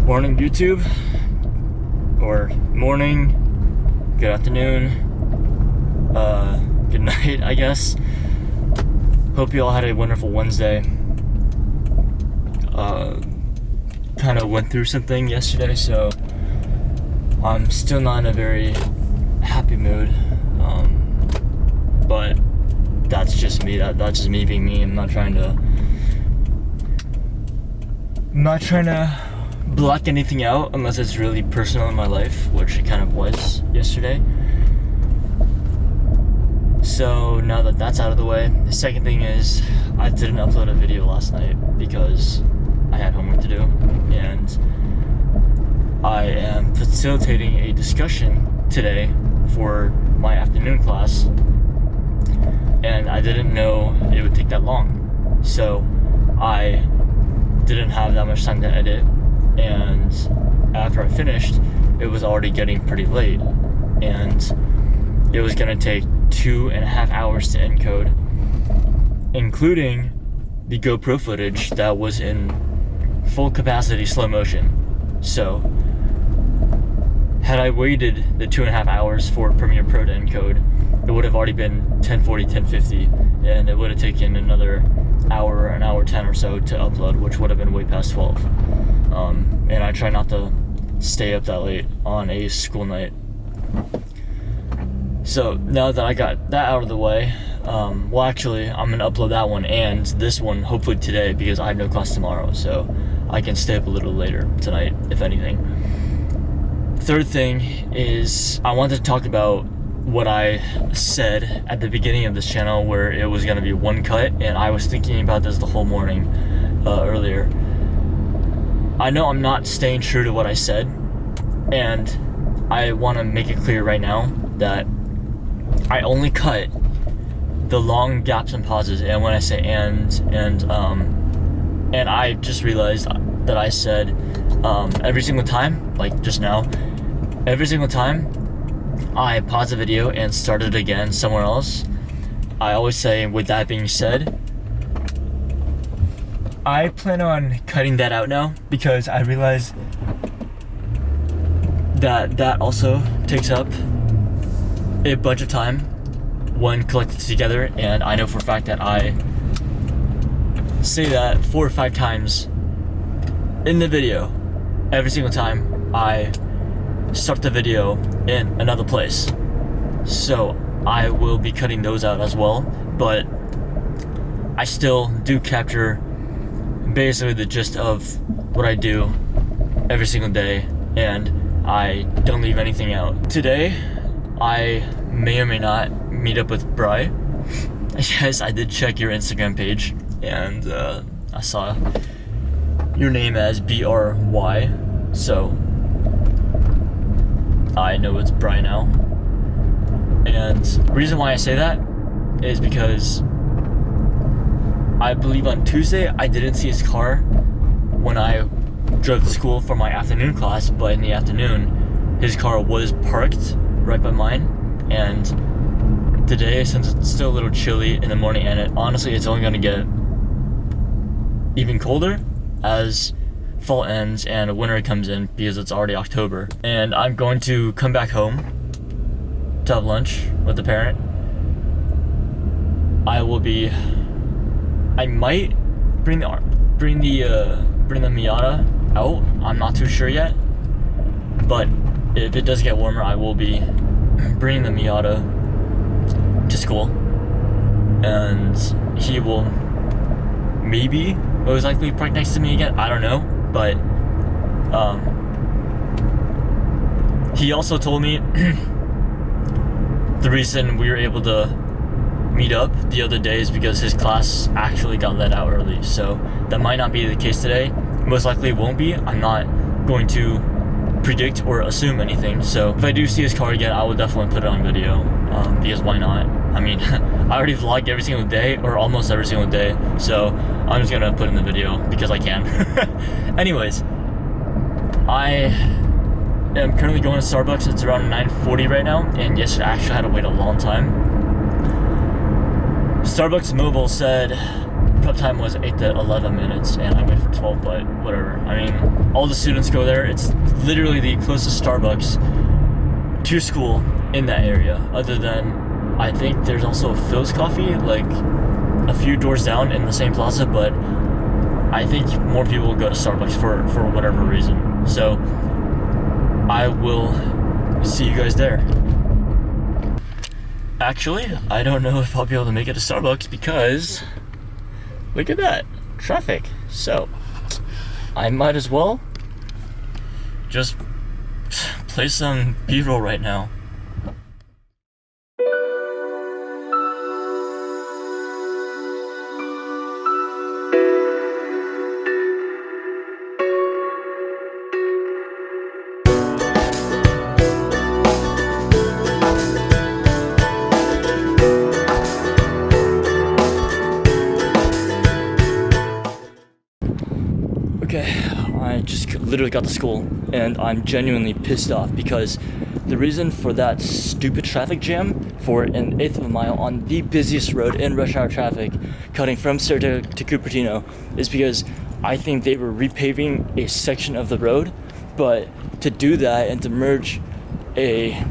Morning YouTube, or morning, good afternoon, good night, I guess. Hope you all had a wonderful Wednesday. Kind of went through something yesterday, so I'm still not in a very happy mood. But that's just me. That's just me being me. I'm not trying to block anything out unless it's really personal in my life, which it kind of was yesterday. So now that that's out of the way, the second thing is I didn't upload a video last night because I had homework to do, and I am facilitating a discussion today for my afternoon class, and I didn't know it would take that long, so I didn't have that much time to edit. And after I finished, it was already getting pretty late, and it was gonna take 2.5 hours to encode, including the GoPro footage that was in full capacity slow motion. So had I waited the 2.5 hours for Premiere Pro to encode, it would have already been 10:40, 10:50, and it would have taken another hour, an hour 10 or so to upload, which would have been way past 12. And I try not to stay up that late on a school night. So now that I got that out of the way, well, actually, I'm gonna upload that one and this one hopefully today because I have no class tomorrow, so I can stay up a little later tonight, if anything. Third thing is I wanted to talk about what I said at the beginning of this channel, where it was gonna be one cut, and I was thinking about this the whole morning earlier. I know I'm not staying true to what I said, and I want to make it clear right now that I only cut the long gaps and pauses. And when I say and I just realized that I said every single time, like just now, every single time I pause the video and start it again somewhere else, I always say, with that being said. I plan on cutting that out now because I realize that also takes up a bunch of time when collected together, and I know for a fact that I say that 4 or 5 times in the video every single time I start the video in another place. So I will be cutting those out as well, but I still do capture basically the gist of what I do every single day, and I don't leave anything out. Today, I may or may not meet up with Bry. Yes, I did check your Instagram page, and I saw your name as BRY, so I know it's Bry now. And the reason why I say that is because I believe on Tuesday I didn't see his car when I drove to school for my afternoon class, but in the afternoon his car was parked right by mine. And today, since it's still a little chilly in the morning, and honestly it's only going to get even colder as fall ends and winter comes in because it's already October, and I'm going to come back home to have lunch with the parent. I might bring the Miata out. I'm not too sure yet, but if it does get warmer, I will be bringing the Miata to school, and he will maybe most likely park next to me again. I don't know, but he also told me the reason we were able to meet up the other day is because his class actually got let out early. So that might not be the case today. Most likely it won't be. I'm not going to predict or assume anything. So if I do see his car again, I will definitely put it on video, because why not? I mean, I already vlog every single day, or almost every single day, so I'm just gonna put in the video because I can. Anyways, I am currently going to Starbucks. It's around 9:40 right now, and yesterday I actually had to wait a long time. Starbucks Mobile said prep time was 8 to 11 minutes, and I went for 12, but whatever. I mean, all the students go there. It's literally the closest Starbucks to school in that area, other than, I think there's also Phil's Coffee, like a few doors down in the same plaza, but I think more people go to Starbucks for whatever reason. So I will see you guys there. Actually, I don't know if I'll be able to make it to Starbucks because look at that traffic. So I might as well just play some B-roll right now. Okay, I just literally got to school and I'm genuinely pissed off because the reason for that stupid traffic jam for an eighth of a mile on the busiest road in rush hour traffic cutting from Saratoga to Cupertino is because I think they were repaving a section of the road, but to do that and to merge a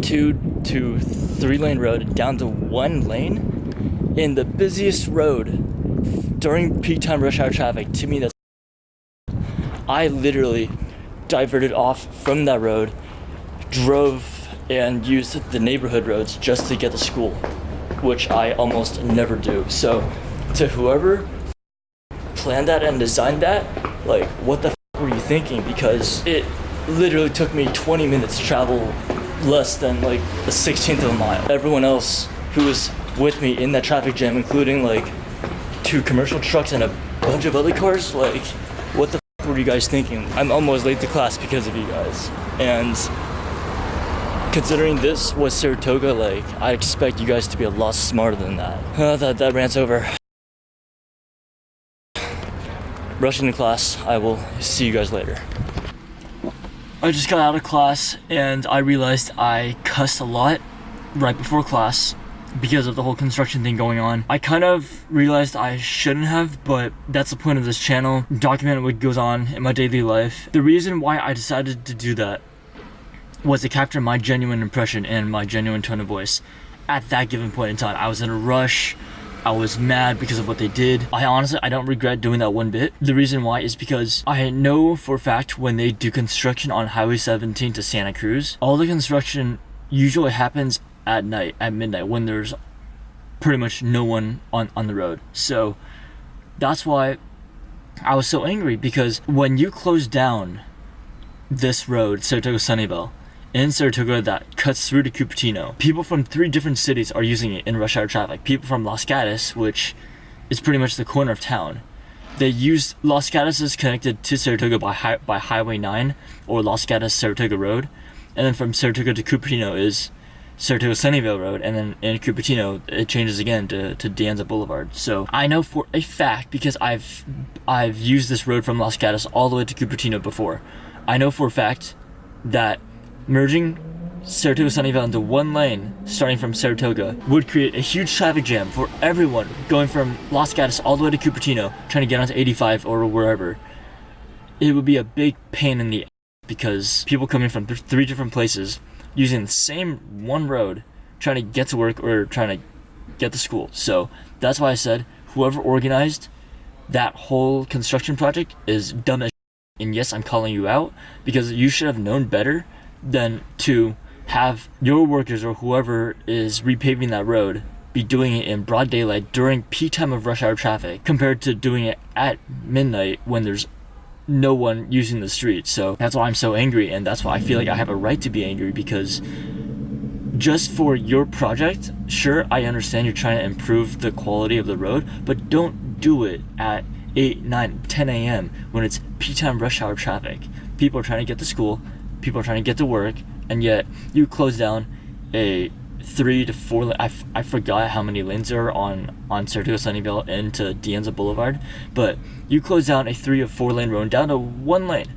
2 to 3 lane road down to 1 lane in the busiest road during peak time rush hour traffic, to me that's I literally diverted off from that road, drove and used the neighborhood roads just to get to school, which I almost never do. So to whoever planned that and designed that, like, what the were you thinking? Because it literally took me 20 minutes to travel less than like a 16th of a mile. Everyone else who was with me in that traffic jam, including like 2 commercial trucks and a bunch of other cars, like, what the what are you guys thinking? I'm almost late to class because of you guys. And considering this was Saratoga, like, I expect you guys to be a lot smarter than that. That rant's over. Rushing to class. I will see you guys later. I just got out of class and I realized I cussed a lot right before class because of the whole construction thing going on. I kind of realized I shouldn't have, but that's the point of this channel, document what goes on in my daily life. The reason why I decided to do that was to capture my genuine impression and my genuine tone of voice at that given point in time. I was in a rush, I was mad because of what they did. I honestly don't regret doing that one bit. The reason why is because I know for a fact when they do construction on Highway 17 to Santa Cruz, all the construction usually happens at night, at midnight, when there's pretty much no one on the road. So that's why I was so angry, because when you close down this road, Saratoga Sunnyvale, in Saratoga that cuts through to Cupertino, people from 3 different cities are using it in rush hour traffic. People from Los Gatos, which is pretty much the corner of town. They use Los Gatos is connected to Saratoga by Highway 9 or Los Gatos Saratoga Road, and then from Saratoga to Cupertino is Saratoga Sunnyvale Road, and then in Cupertino it changes again to De Anza Boulevard. So I know for a fact, because I've used this road from Los Gatos all the way to Cupertino before, I know for a fact that merging Saratoga Sunnyvale into 1 lane starting from Saratoga would create a huge traffic jam for everyone going from Los Gatos all the way to Cupertino trying to get onto 85 or wherever. It would be a big pain in the ass because people coming from 3 different places using the same 1 road, trying to get to work or trying to get to school. So that's why I said whoever organized that whole construction project is dumb as shit. And yes, I'm calling you out because you should have known better than to have your workers or whoever is repaving that road be doing it in broad daylight during peak time of rush hour traffic compared to doing it at midnight when there's no one using the street. So that's why I'm so angry, and that's why I feel like I have a right to be angry, because just for your project, sure, I understand you're trying to improve the quality of the road, but don't do it at 8, 9, 10 a.m. when it's peak time rush hour traffic. People are trying to get to school, people are trying to get to work, and yet you close down a 3 to 4 I forgot how many lanes there are on Saratoga Sunnyvale into De Anza Boulevard, but you close down a 3 or 4 lane road down to 1 lane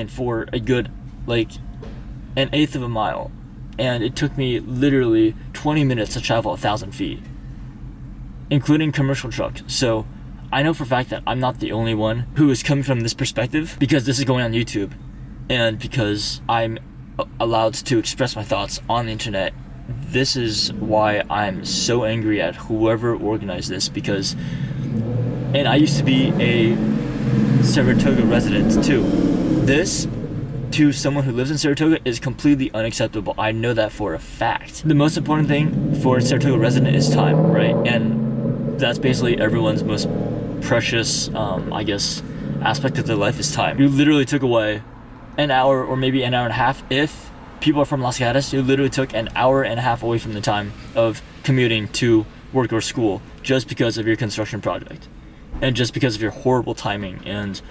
for a good like an eighth of a mile, and it took me literally 20 minutes to travel 1,000 feet. including commercial trucks. So I know for a fact that I'm not the only one who is coming from this perspective, because this is going on YouTube and because I'm allowed to express my thoughts on the internet. This is why I'm so angry at whoever organized this, because, and I used to be a Saratoga resident too. This, to someone who lives in Saratoga, is completely unacceptable. I know that for a fact. The most important thing for a Saratoga resident is time, right? And that's basically everyone's most precious, I guess, aspect of their life is time. You literally took away an hour or maybe an hour and a half. If people are from Los Gatos, you literally took an hour and a half away from the time of commuting to work or school just because of your construction project and just because of your horrible timing and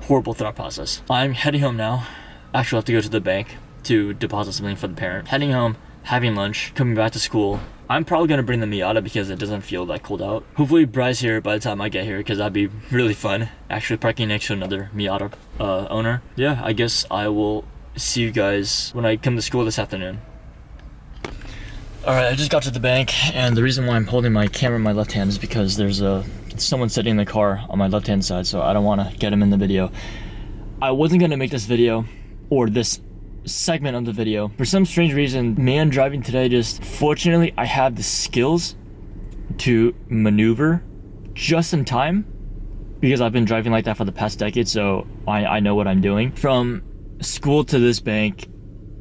horrible thought process. I'm heading home now. Actually, I have to go to the bank to deposit something for the parent. Heading home, having lunch, coming back to school. I'm probably gonna bring the Miata because it doesn't feel that cold out. Hopefully Bry's here by the time I get here, because that'd be really fun. Actually parking next to another Miata owner. Yeah, I guess I will see you guys when I come to school this afternoon. Alright, I just got to the bank, and the reason why I'm holding my camera in my left hand is because there's someone sitting in the car on my left hand side, so I don't want to get him in the video. I wasn't gonna make this video, or this segment of the video. For some strange reason, man driving today, just fortunately I have the skills to maneuver just in time, because I've been driving like that for the past decade, so I know what I'm doing. From school to this bank,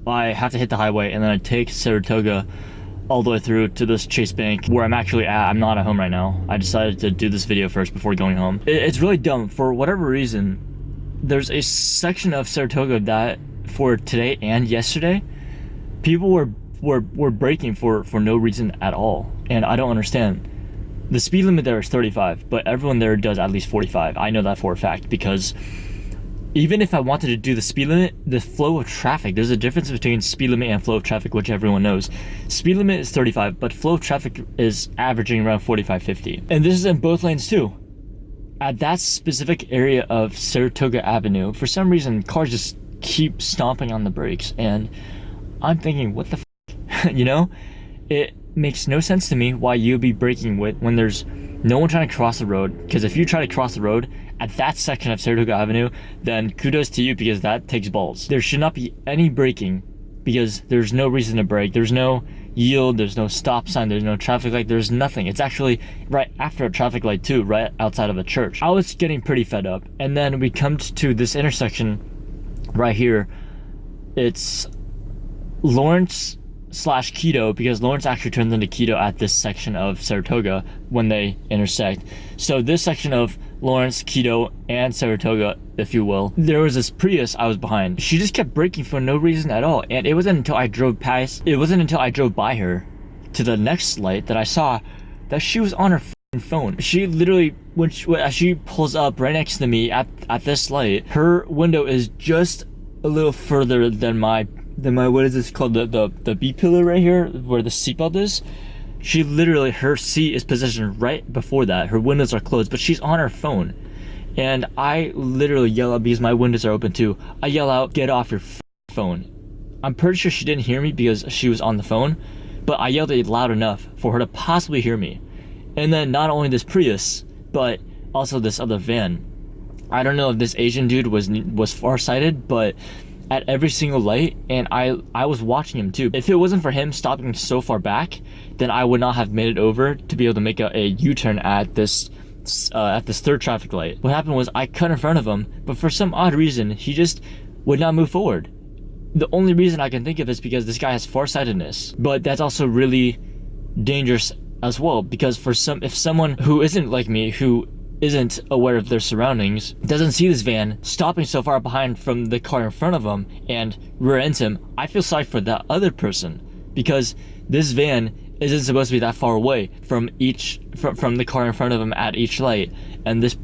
I have to hit the highway, and then I take Saratoga all the way through to this Chase Bank where I'm actually at. I'm not at home right now. I decided to do this video first before going home. It's really dumb. For whatever reason, there's a section of Saratoga that for today and yesterday, people were braking for no reason at all, and I don't understand. The speed limit there is 35, but everyone there does at least 45. I know that for a fact, because even if I wanted to do the speed limit, the flow of traffic, there's a difference between speed limit and flow of traffic, which everyone knows. Speed limit is 35, but flow of traffic is averaging around 45, 50. And this is in both lanes too. At that specific area of Saratoga Avenue, for some reason, cars just keep stomping on the brakes, and I'm thinking, what the f***? You know? It makes no sense to me why you'd be braking when there's no one trying to cross the road, because if you try to cross the road at that section of Saratoga Avenue, then kudos to you, because that takes balls. There should not be any braking, because there's no reason to brake. There's no yield, there's no stop sign, there's no traffic light, there's nothing. It's actually right after a traffic light too, right outside of a church. I was getting pretty fed up, and then we come to this intersection right here. It's Lawrence / Quito, because Lawrence actually turns into Quito at this section of Saratoga when they intersect. So this section of Lawrence, Quito, and Saratoga, if you will, there was this Prius I was behind. She just kept braking for no reason at all, and it wasn't until I drove by her to the next light that I saw that she was on her phone. She literally, as she pulls up right next to me at this light, her window is just a little further than my what is this called, the B pillar right here where the seatbelt is. She literally, her seat is positioned right before that. Her windows are closed, but she's on her phone, and I literally yell out, because my windows are open too. I yell out, "Get off your phone." I'm pretty sure she didn't hear me because she was on the phone, but I yelled it loud enough for her to possibly hear me. And then not only this Prius, but also this other van. I don't know if this Asian dude was farsighted, but at every single light, and I was watching him too. If it wasn't for him stopping so far back, then I would not have made it over to be able to make a U-turn at this third traffic light. What happened was I cut in front of him, but for some odd reason, he just would not move forward. The only reason I can think of is because this guy has farsightedness, but that's also really dangerous as well, because if someone who isn't like me, who isn't aware of their surroundings, doesn't see this van stopping so far behind from the car in front of him and rear ends him, I feel sorry for that other person, because this van isn't supposed to be that far away from the car in front of him at each light, and this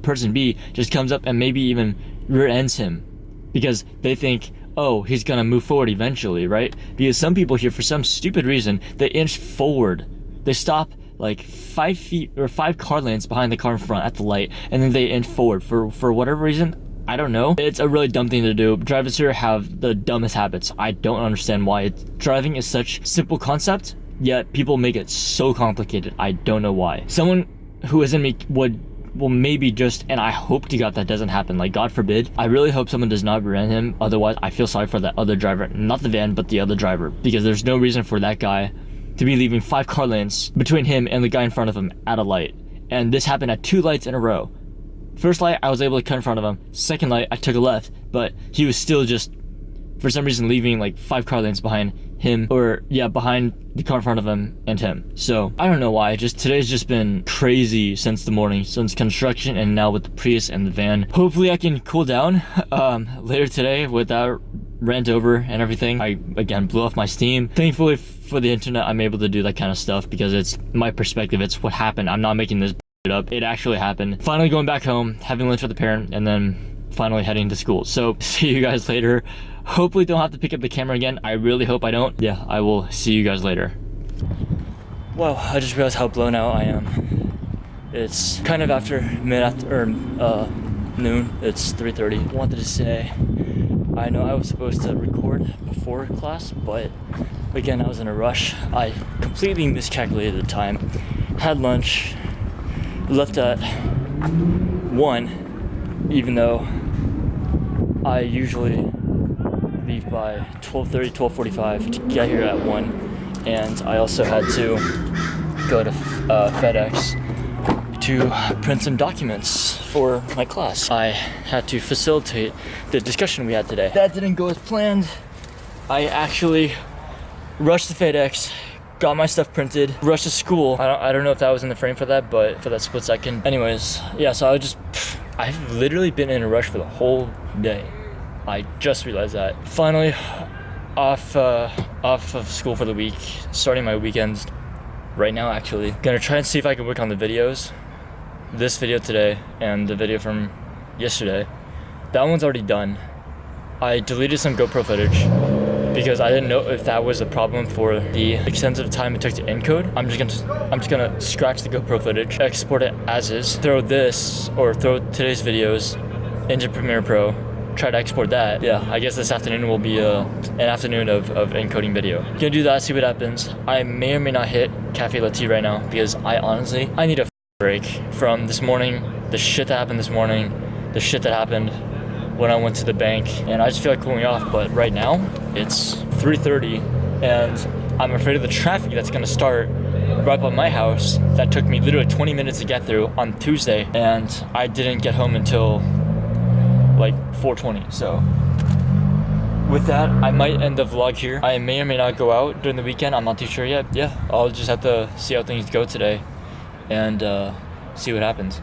person B just comes up and maybe even rear ends him because they think, oh, he's gonna move forward eventually, right? Because some people here, for some stupid reason, they inch forward. They stop like 5 feet or 5 car lengths behind the car in front at the light, and then they inch forward for whatever reason. I don't know. It's a really dumb thing to do. Drivers here have the dumbest habits. I don't understand why. Driving is such a simple concept, yet people make it so complicated. I don't know why. Someone who isn't me will maybe just, and I hope to God that doesn't happen, like God forbid, I really hope someone does not rear-end him. Otherwise, I feel sorry for that other driver, not the van, but the other driver, because there's no reason for that guy to be leaving 5 car lanes between him and the guy in front of him at a light. And this happened at 2 lights in a row. First light, I was able to cut in front of him. Second light, I took a left, but he was still just, for some reason, leaving like 5 car lanes behind him, or yeah, behind the car in front of him and him. So I don't know why, today's just been crazy since the morning, since construction, and now with the Prius and the van. Hopefully I can cool down later today without rant over and everything. I again blew off my steam. Thankfully for the internet, I'm able to do that kind of stuff because it's my perspective, it's what happened. I'm not making this up, it actually happened. Finally going back home, having lunch with the parent, and then finally heading to school. So see you guys later. Hopefully don't have to pick up the camera again. I really hope I don't. Yeah, I will see you guys later. Wow, I just realized how blown out I am. It's kind of after noon. It's 3:30. Wanted to say, I know I was supposed to record before class, but again, I was in a rush. I completely miscalculated the time. Had lunch, left at 1, even though I usually leave by 12:30, 12:45 to get here at 1, and I also had to go to FedEx to print some documents for my class. I had to facilitate the discussion we had today. That didn't go as planned. I actually rushed to FedEx, got my stuff printed, rushed to school. I don't know if that was in the frame for that, but for that split second. Anyways, yeah, so I've literally been in a rush for the whole day. I just realized that. Finally, off of school for the week, starting my weekends right now actually. Gonna try and see if I can work on the videos. This video today and the video from yesterday. That one's already done. I deleted some GoPro footage because I didn't know if that was a problem for the extensive time it took to encode. I'm just gonna scratch the GoPro footage, export it as is, throw today's videos into Premiere Pro, try to export that. Yeah, I guess this afternoon will be an afternoon of encoding video. Gonna do that, see what happens. I may or may not hit Cafe Latte right now because I need a break from this morning, the shit that happened this morning, the shit that happened when I went to the bank, and I just feel like cooling off. But right now, it's 3:30, and I'm afraid of the traffic that's gonna start right by my house. That took me literally 20 minutes to get through on Tuesday, and I didn't get home until like 4:20. So with that, I might end the vlog here. I may or may not go out during the weekend. I'm not too sure yet. Yeah, I'll just have to see how things go today and see what happens.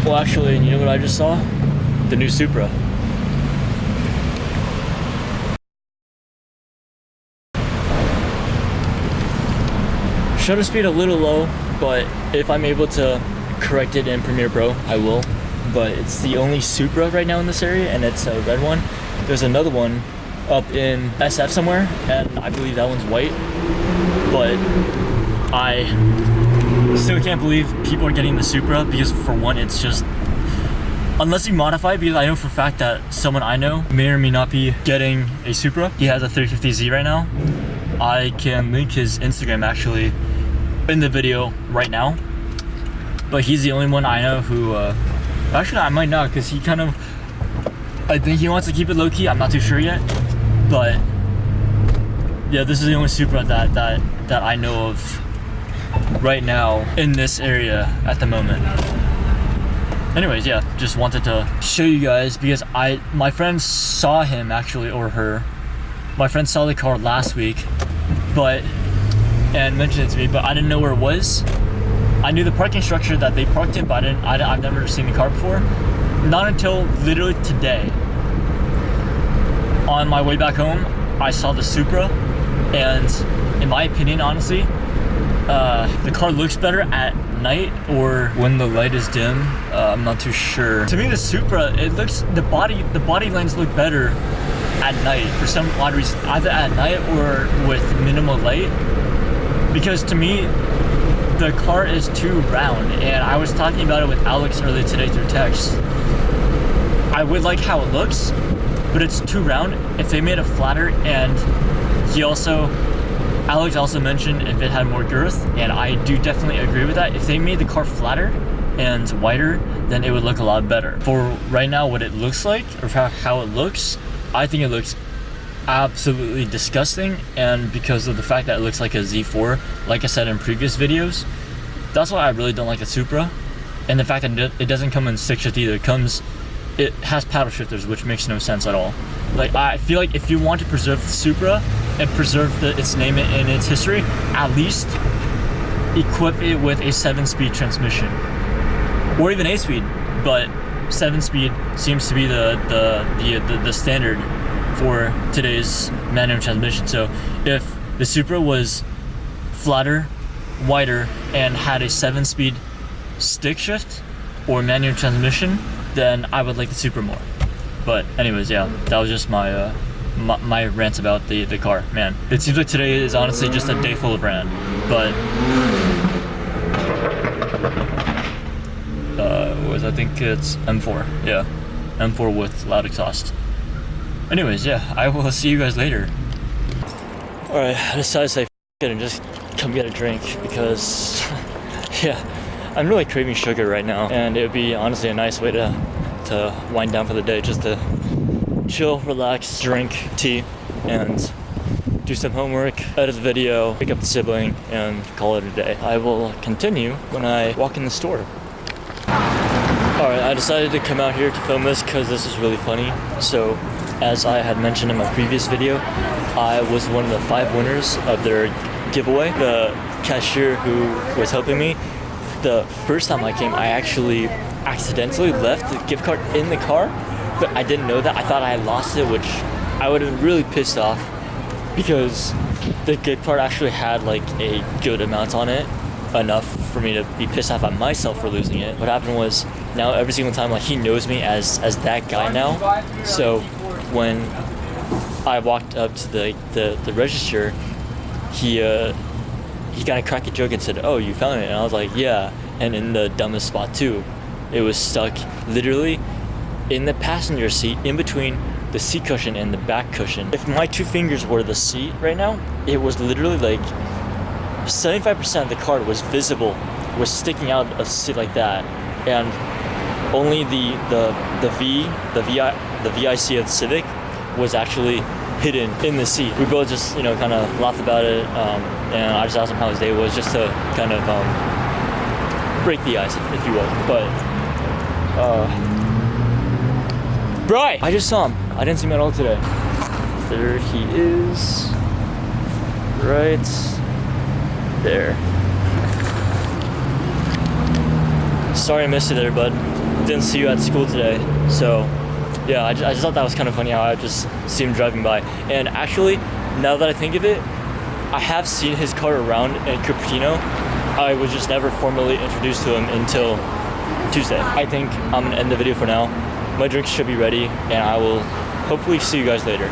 Well, actually, you know what I just saw? The new Supra. Shutter speed a little low, but if I'm able to correct it in Premiere Pro, I will. But it's the only Supra right now in this area, and it's a red one. There's another one up in SF somewhere, and I believe that one's white. But I still can't believe people are getting the Supra because, for one, it's just, unless you modify it, because I know for a fact that someone I know may or may not be getting a Supra. He has a 350Z right now. I can link his Instagram actually in the video right now. But he's the only one I know who, actually I might not, because I think he wants to keep it low-key. I'm not too sure yet. But yeah, this is the only Supra that I know of right now in this area at the moment. Anyways, yeah, just wanted to show you guys because my friend saw him actually, or her. My friend saw the car last week, and mentioned it to me, but I didn't know where it was. I knew the parking structure that they parked in, but I've never seen the car before. Not until literally today. On my way back home, I saw the Supra, and in my opinion, honestly, the car looks better at night or when the light is dim. I'm not too sure. To me, the Supra, the body lines look better at night for some odd reason, either at night or with minimal light. Because to me, the car is too round, and I was talking about it with Alex earlier today through text. I would like how it looks, but it's too round. If they made it flatter, and he also Alex also mentioned if it had more girth, and I do definitely agree with that. If they made the car flatter and wider, then it would look a lot better. For right now, what it looks like, or how it looks, I think it looks absolutely disgusting, and because of the fact that it looks like a Z4, like I said in previous videos, that's why I really don't like the Supra. And the fact that it doesn't come in stick shift either. It has paddle shifters, which makes no sense at all. Like, I feel like if you want to preserve the Supra and preserve its name and its history, at least equip it with a 7-speed transmission, or even 8-speed. But 7-speed seems to be the standard for today's manual transmission. So if the Supra was flatter, wider, and had a 7-speed stick shift or manual transmission, then I would like the Supra more. But anyways, yeah, that was just my my rant about the car. Man, it seems like today is honestly just a day full of rant. But I think it's M4. Yeah, M4 with loud exhaust. Anyways, yeah, I will see you guys later. Alright, I decided to say f it and just come get a drink because, yeah, I'm really craving sugar right now, and it would be honestly a nice way to wind down for the day, just to chill, relax, drink tea, and do some homework, edit the video, pick up the sibling, and call it a day. I will continue when I walk in the store. Alright, I decided to come out here to film this because this is really funny. So, as I had mentioned in my previous video, I was one of the 5 winners of their giveaway. The cashier who was helping me, the first time I came, I actually accidentally left the gift card in the car, but I didn't know that. I thought I had lost it, which I would have been really pissed off because the gift card actually had like a good amount on it, enough for me to be pissed off at myself for losing it. What happened was, now every single time, like, he knows me as that guy now. So when I walked up to the register, he kind of cracked a joke and said, "Oh, you found it?" And I was like, "Yeah." And in the dumbest spot too, it was stuck literally in the passenger seat, in between the seat cushion and the back cushion. If my 2 fingers were the seat right now, it was literally like 75% of the card was visible, was sticking out of the seat like that, and only the VIC of the Civic was actually hidden in the seat. We both just, kind of laughed about it, and I just asked him how his day was, just to kind of break the ice, if you will. But Bri! I just saw him. I didn't see him at all today. There he is. Right there. Sorry I missed you there, bud. Didn't see you at school today. So, yeah, I just thought that was kind of funny how I just see him driving by. And actually, now that I think of it, I have seen his car around in Cupertino. I was just never formally introduced to him until Tuesday. I think I'm gonna end the video for now. My drinks should be ready, and I will hopefully see you guys later.